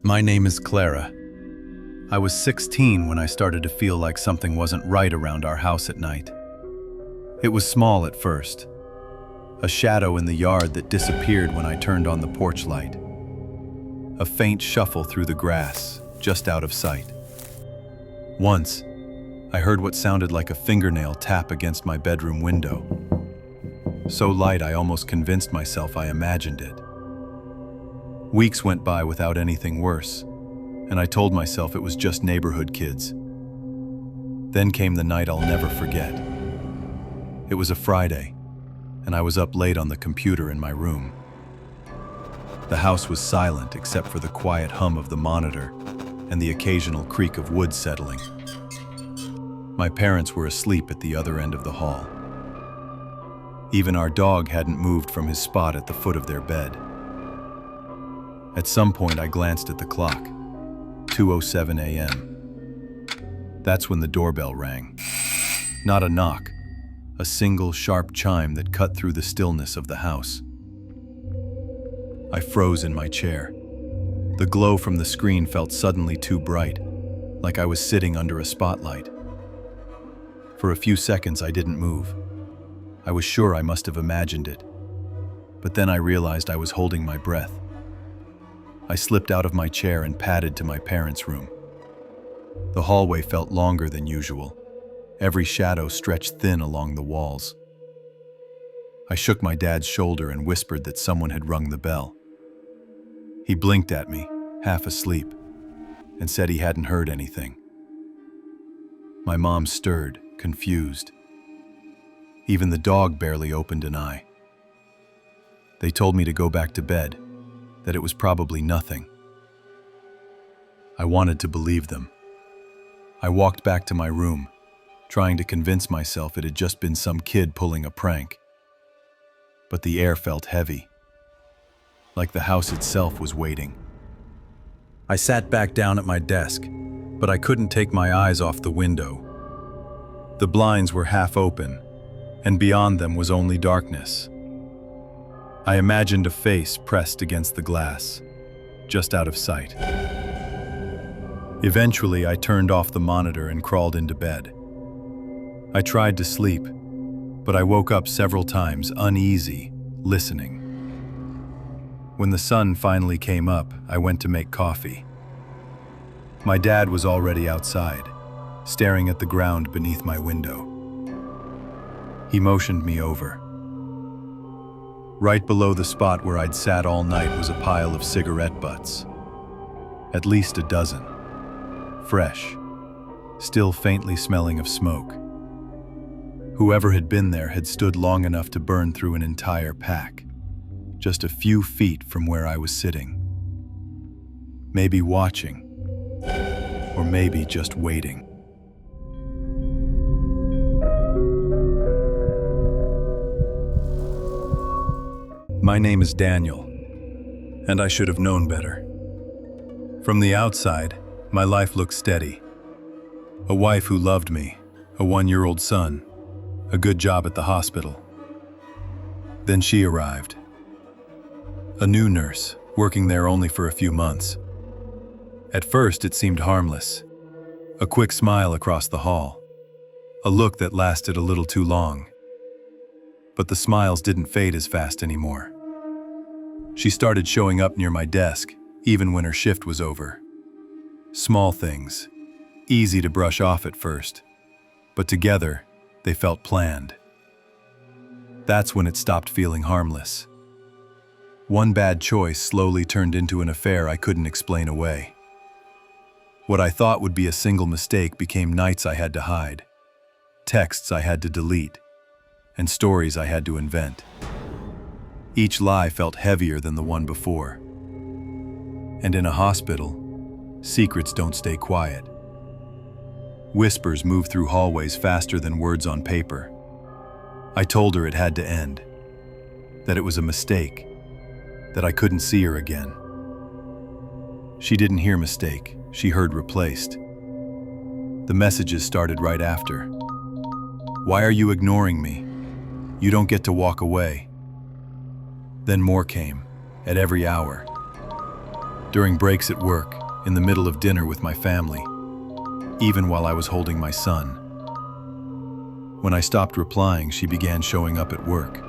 My name is Clara. I was 16 when I started to feel like something wasn't right around our house at night. It was small at first, a shadow in the yard that disappeared when I turned on the porch light. A faint shuffle through the grass, just out of sight. Once, I heard what sounded like a fingernail tap against my bedroom window. So light I almost convinced myself I imagined it. Weeks went by without anything worse, and I told myself it was just neighborhood kids. Then came the night I'll never forget. It was a Friday, and I was up late on the computer in my room. The house was silent except for the quiet hum of the monitor and the occasional creak of wood settling. My parents were asleep at the other end of the hall. Even our dog hadn't moved from his spot at the foot of their bed. At some point, I glanced at the clock. 2:07 a.m. That's when the doorbell rang. Not a knock, a single sharp chime that cut through the stillness of the house. I froze in my chair. The glow from the screen felt suddenly too bright, like I was sitting under a spotlight. For a few seconds, I didn't move. I was sure I must have imagined it. But then I realized I was holding my breath. I slipped out of my chair and padded to my parents' room. The hallway felt longer than usual. Every shadow stretched thin along the walls. I shook my dad's shoulder and whispered that someone had rung the bell. He blinked at me, half asleep, and said he hadn't heard anything. My mom stirred, confused. Even the dog barely opened an eye. They told me to go back to bed, that it was probably nothing. I wanted to believe them. I walked back to my room, trying to convince myself it had just been some kid pulling a prank. But the air felt heavy, like the house itself was waiting. I sat back down at my desk, but I couldn't take my eyes off the window. The blinds were half open, and beyond them was only darkness. I imagined a face pressed against the glass, just out of sight. Eventually, I turned off the monitor and crawled into bed. I tried to sleep, but I woke up several times, uneasy, listening. When the sun finally came up, I went to make coffee. My dad was already outside, staring at the ground beneath my window. He motioned me over. Right below the spot where I'd sat all night was a pile of cigarette butts. At least a dozen. Fresh, still faintly smelling of smoke. Whoever had been there had stood long enough to burn through an entire pack, just a few feet from where I was sitting. Maybe watching, or maybe just waiting. My name is Daniel, and I should have known better. From the outside, my life looked steady. A wife who loved me, a 1-year-old son, a good job at the hospital. Then she arrived. A new nurse, working there only for a few months. At first, it seemed harmless. A quick smile across the hall. A look that lasted a little too long. But the smiles didn't fade as fast anymore. She started showing up near my desk, even when her shift was over. Small things, easy to brush off at first, but together, they felt planned. That's when it stopped feeling harmless. One bad choice slowly turned into an affair I couldn't explain away. What I thought would be a single mistake became nights I had to hide, texts I had to delete, and stories I had to invent. Each lie felt heavier than the one before. And in a hospital, secrets don't stay quiet. Whispers move through hallways faster than words on paper. I told her it had to end, that it was a mistake, that I couldn't see her again. She didn't hear mistake, she heard replaced. The messages started right after. Why are you ignoring me? You don't get to walk away. Then more came, at every hour. during breaks at work, in the middle of dinner with my family, even while I was holding my son. When I stopped replying, she began showing up at work.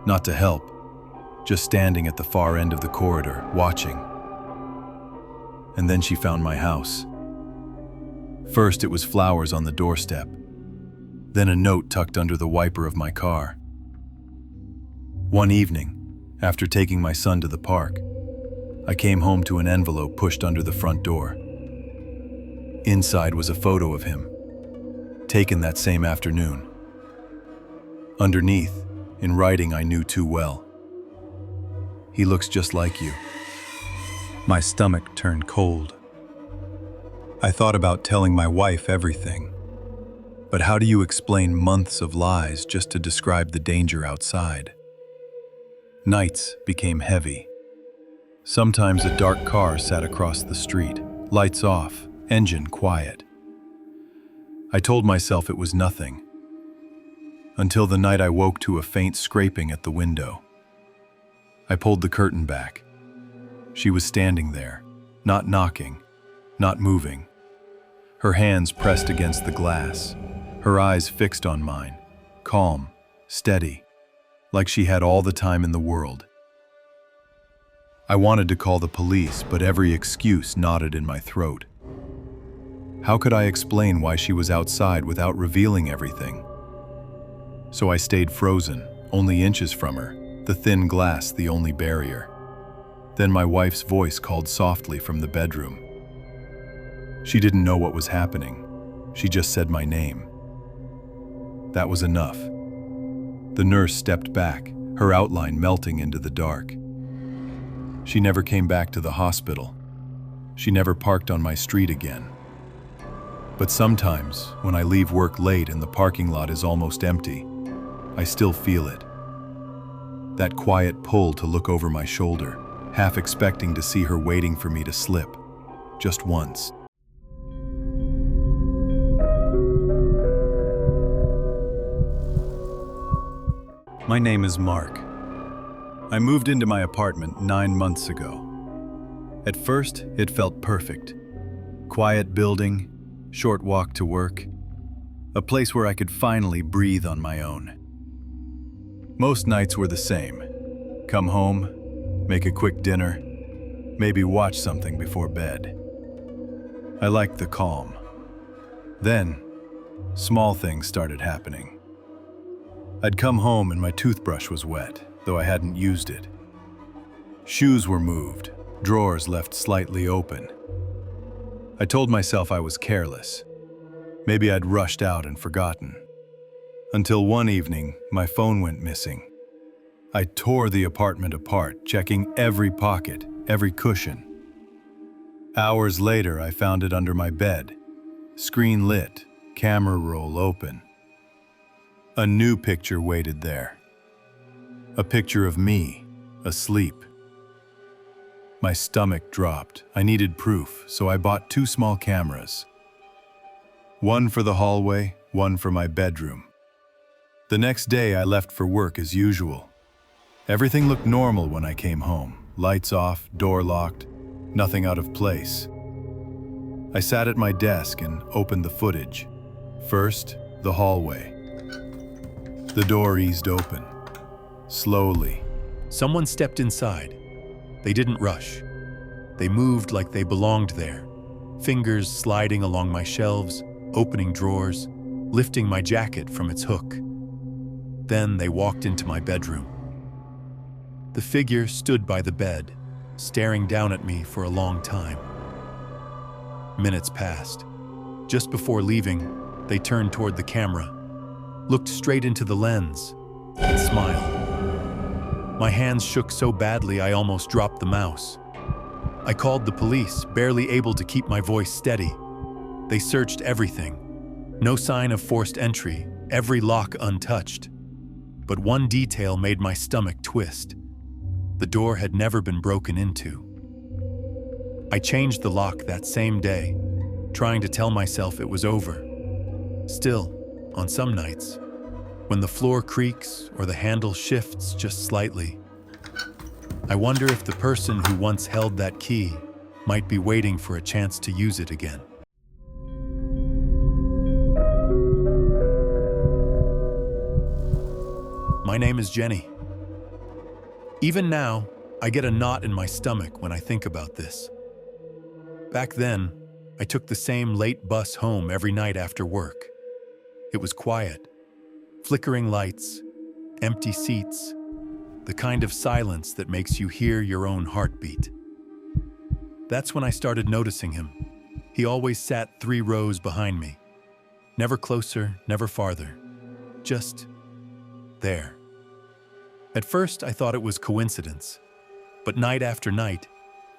Not to help, just standing at the far end of the corridor, watching. And then she found my house. First, it was flowers on the doorstep, then a note tucked under the wiper of my car. One evening, after taking my son to the park, I came home to an envelope pushed under the front door. Inside was a photo of him, taken that same afternoon. Underneath, in writing I knew too well, "He looks just like you." My stomach turned cold. I thought about telling my wife everything. But how do you explain months of lies just to describe the danger outside? Nights became heavy. Sometimes a dark car sat across the street, lights off, engine quiet. I told myself it was nothing, until the night I woke to a faint scraping at the window. I pulled the curtain back. She was standing there, not knocking, not moving. Her hands pressed against the glass, her eyes fixed on mine, calm, steady, like she had all the time in the world. I wanted to call the police, but every excuse knotted in my throat. How could I explain why she was outside without revealing everything? So I stayed frozen, only inches from her, the thin glass the only barrier. Then my wife's voice called softly from the bedroom. She didn't know what was happening. She just said my name. That was enough. The nurse stepped back, her outline melting into the dark. She never came back to the hospital. She never parked on my street again. But sometimes, when I leave work late and the parking lot is almost empty, I still feel it. That quiet pull to look over my shoulder, half expecting to see her waiting for me to slip, just once. My name is Mark. I moved into my apartment 9 months ago. At first, it felt perfect. Quiet building, short walk to work, a place where I could finally breathe on my own. Most nights were the same. Come home, make a quick dinner, maybe watch something before bed. I liked the calm. Then, small things started happening. I'd come home and my toothbrush was wet, though I hadn't used it. Shoes were moved, drawers left slightly open. I told myself I was careless. Maybe I'd rushed out and forgotten. Until one evening, my phone went missing. I tore the apartment apart, checking every pocket, every cushion. Hours later, I found it under my bed, screen lit, camera roll open. A new picture waited there. A picture of me, asleep. My stomach dropped. I needed proof, so I bought 2 small cameras. One for the hallway, one for my bedroom. The next day, I left for work as usual. Everything looked normal when I came home. Lights off, door locked, nothing out of place. I sat at my desk and opened the footage. First, the hallway. The door eased open, slowly. Someone stepped inside. They didn't rush. They moved like they belonged there, fingers sliding along my shelves, opening drawers, lifting my jacket from its hook. Then they walked into my bedroom. The figure stood by the bed, staring down at me for a long time. Minutes passed. Just before leaving, they turned toward the camera, looked straight into the lens, and smiled. My hands shook so badly I almost dropped the mouse. I called the police, barely able to keep my voice steady. They searched everything. No sign of forced entry, every lock untouched. But one detail made my stomach twist. The door had never been broken into. I changed the lock that same day, trying to tell myself it was over. Still, on some nights, when the floor creaks or the handle shifts just slightly, I wonder if the person who once held that key might be waiting for a chance to use it again. My name is Jenny. Even now, I get a knot in my stomach when I think about this. Back then, I took the same late bus home every night after work. It was quiet, flickering lights, empty seats, the kind of silence that makes you hear your own heartbeat. That's when I started noticing him. He always sat 3 rows behind me. Never closer, never farther. Just there. At first, I thought it was coincidence. But night after night,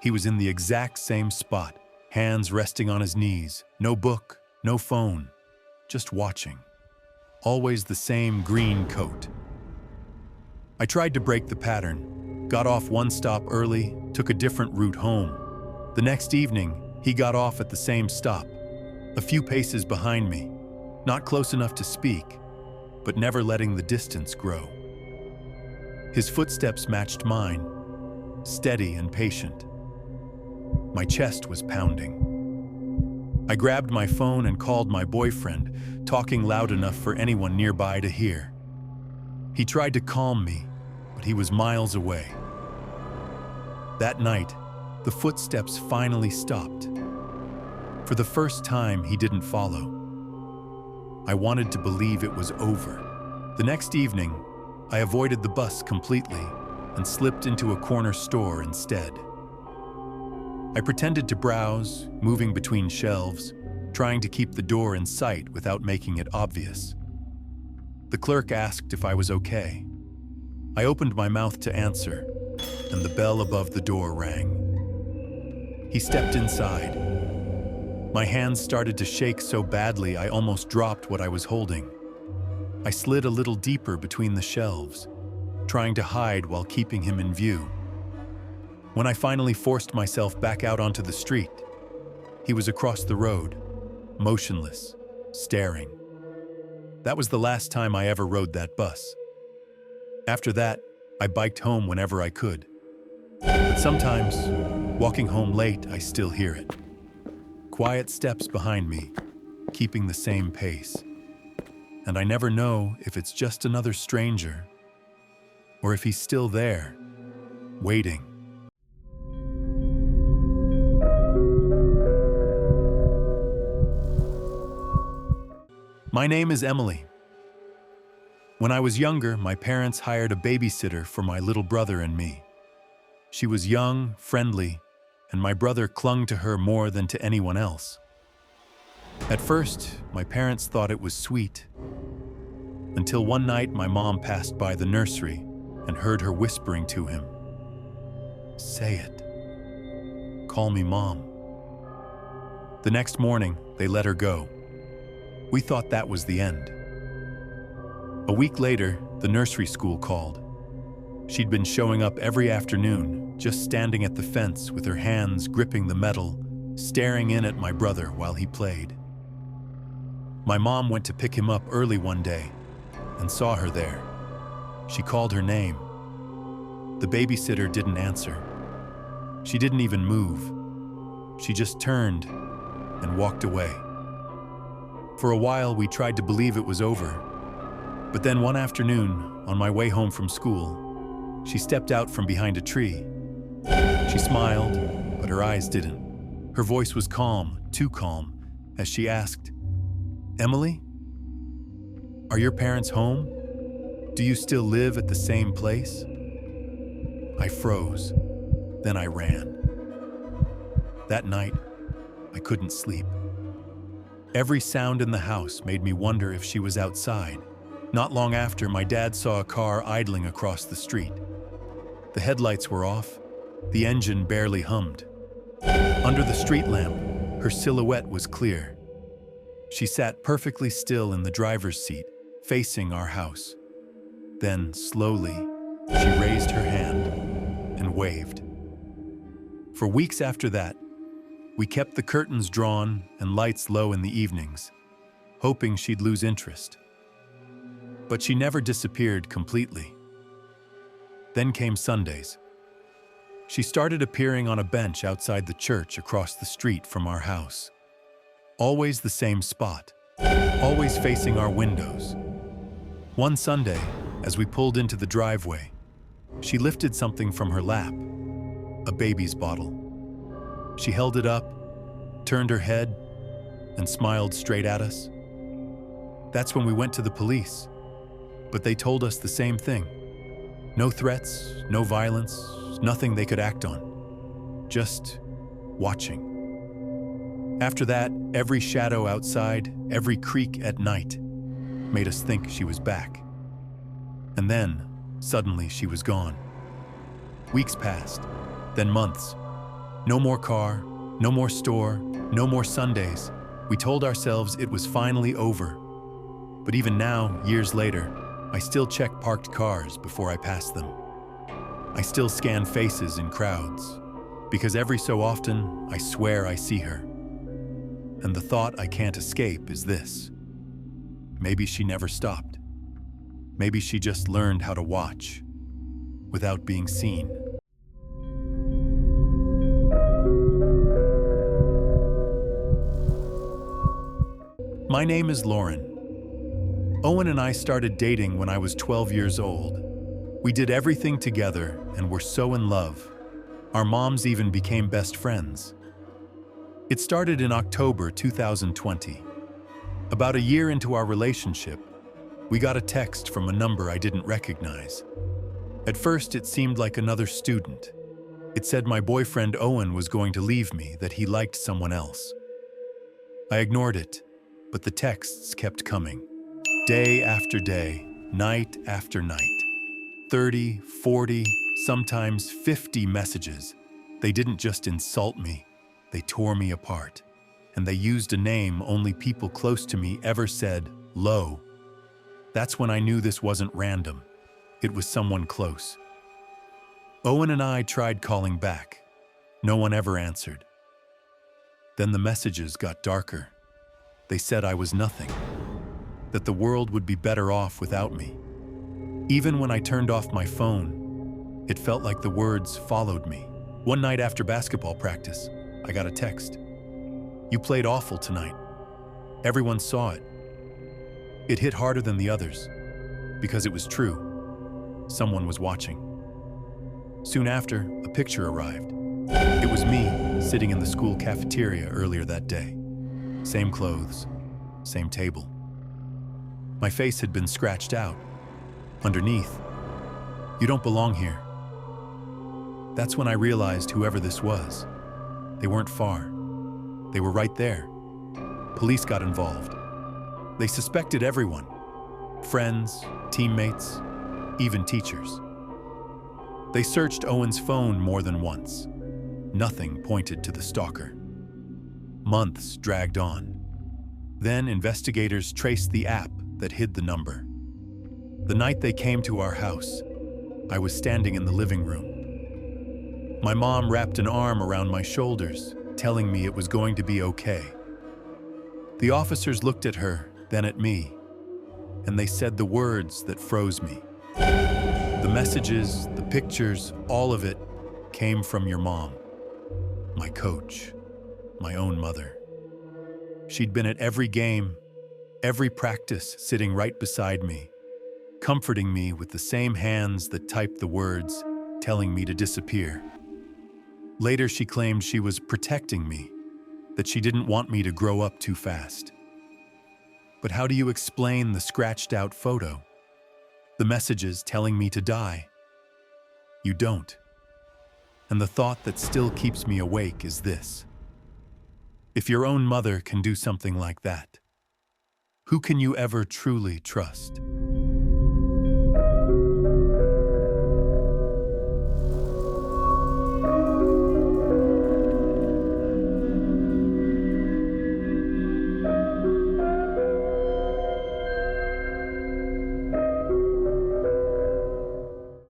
he was in the exact same spot, hands resting on his knees, no book, no phone, just watching. Always the same green coat. I tried to break the pattern, got off one stop early, took a different route home. The next evening, he got off at the same stop, a few paces behind me, not close enough to speak, but never letting the distance grow. His footsteps matched mine, steady and patient. My chest was pounding. I grabbed my phone and called my boyfriend, talking loud enough for anyone nearby to hear. He tried to calm me, but he was miles away. That night, the footsteps finally stopped. For the first time, he didn't follow. I wanted to believe it was over. The next evening, I avoided the bus completely and slipped into a corner store instead. I pretended to browse, moving between shelves, trying to keep the door in sight without making it obvious. The clerk asked if I was okay. I opened my mouth to answer, and the bell above the door rang. He stepped inside. My hands started to shake so badly I almost dropped what I was holding. I slid a little deeper between the shelves, trying to hide while keeping him in view. When I finally forced myself back out onto the street, he was across the road, motionless, staring. That was the last time I ever rode that bus. After that, I biked home whenever I could. But sometimes, walking home late, I still hear it. Quiet steps behind me, keeping the same pace. And I never know if it's just another stranger or if he's still there, waiting. My name is Emily. When I was younger, my parents hired a babysitter for my little brother and me. She was young, friendly, and my brother clung to her more than to anyone else. At first, my parents thought it was sweet, until one night my mom passed by the nursery and heard her whispering to him, "Say it. Call me Mom." The next morning, they let her go. We thought that was the end. A week later, the nursery school called. She'd been showing up every afternoon, just standing at the fence with her hands gripping the metal, staring in at my brother while he played. My mom went to pick him up early one day and saw her there. She called her name. The babysitter didn't answer. She didn't even move. She just turned and walked away. For a while, we tried to believe it was over. But then one afternoon, on my way home from school, she stepped out from behind a tree. She smiled, but her eyes didn't. Her voice was calm, too calm, as she asked, "Emily, are your parents home? Do you still live at the same place?" I froze. Then I ran. That night, I couldn't sleep. Every sound in the house made me wonder if she was outside. Not long after, my dad saw a car idling across the street. The headlights were off. The engine barely hummed. Under the street lamp, her silhouette was clear. She sat perfectly still in the driver's seat, facing our house. Then, slowly, she raised her hand and waved. For weeks after that, we kept the curtains drawn and lights low in the evenings, hoping she'd lose interest. But she never disappeared completely. Then came Sundays. She started appearing on a bench outside the church across the street from our house. Always the same spot, always facing our windows. One Sunday, as we pulled into the driveway, she lifted something from her lap, a baby's bottle. She held it up, turned her head, and smiled straight at us. That's when we went to the police, but they told us the same thing. No threats, no violence, nothing they could act on. Just watching. After that, every shadow outside, every creak at night, made us think she was back. And then, suddenly, she was gone. Weeks passed, then months. No more car, no more store, no more Sundays. We told ourselves it was finally over. But even now, years later, I still check parked cars before I pass them. I still scan faces in crowds, because every so often, I swear I see her. And the thought I can't escape is this: maybe she never stopped. Maybe she just learned how to watch without being seen. My name is Lauren. Owen and I started dating when I was 12 years old. We did everything together and were so in love. Our moms even became best friends. It started in October 2020. About a year into our relationship, we got a text from a number I didn't recognize. At first, it seemed like another student. It said my boyfriend Owen was going to leave me, that he liked someone else. I ignored it, but the texts kept coming. Day after day, night after night. 30, 40, sometimes 50 messages. They didn't just insult me, they tore me apart. And they used a name only people close to me ever said, Lo. That's when I knew this wasn't random. It was someone close. Owen and I tried calling back. No one ever answered. Then the messages got darker. They said I was nothing, that the world would be better off without me. Even when I turned off my phone, it felt like the words followed me. One night after basketball practice, I got a text. You played awful tonight. Everyone saw it. It hit harder than the others, because it was true. Someone was watching. Soon after, a picture arrived. It was me, sitting in the school cafeteria earlier that day. Same clothes, same table. My face had been scratched out. Underneath, you don't belong here. That's when I realized whoever this was, they weren't far. They were right there. Police got involved. They suspected everyone. Friends, teammates, even teachers. They searched Owen's phone more than once. Nothing pointed to the stalker. Months dragged on. Then investigators traced the app that hid the number. The night they came to our house, I was standing in the living room. My mom wrapped an arm around my shoulders, telling me it was going to be okay. The officers looked at her, then at me, and they said the words that froze me. The messages, the pictures, all of it came from your mom, my coach, my own mother. She'd been at every game, every practice, sitting right beside me, comforting me with the same hands that typed the words, telling me to disappear. Later, she claimed she was protecting me, that she didn't want me to grow up too fast. But how do you explain the scratched-out photo? The messages telling me to die? You don't. And the thought that still keeps me awake is this: if your own mother can do something like that, who can you ever truly trust?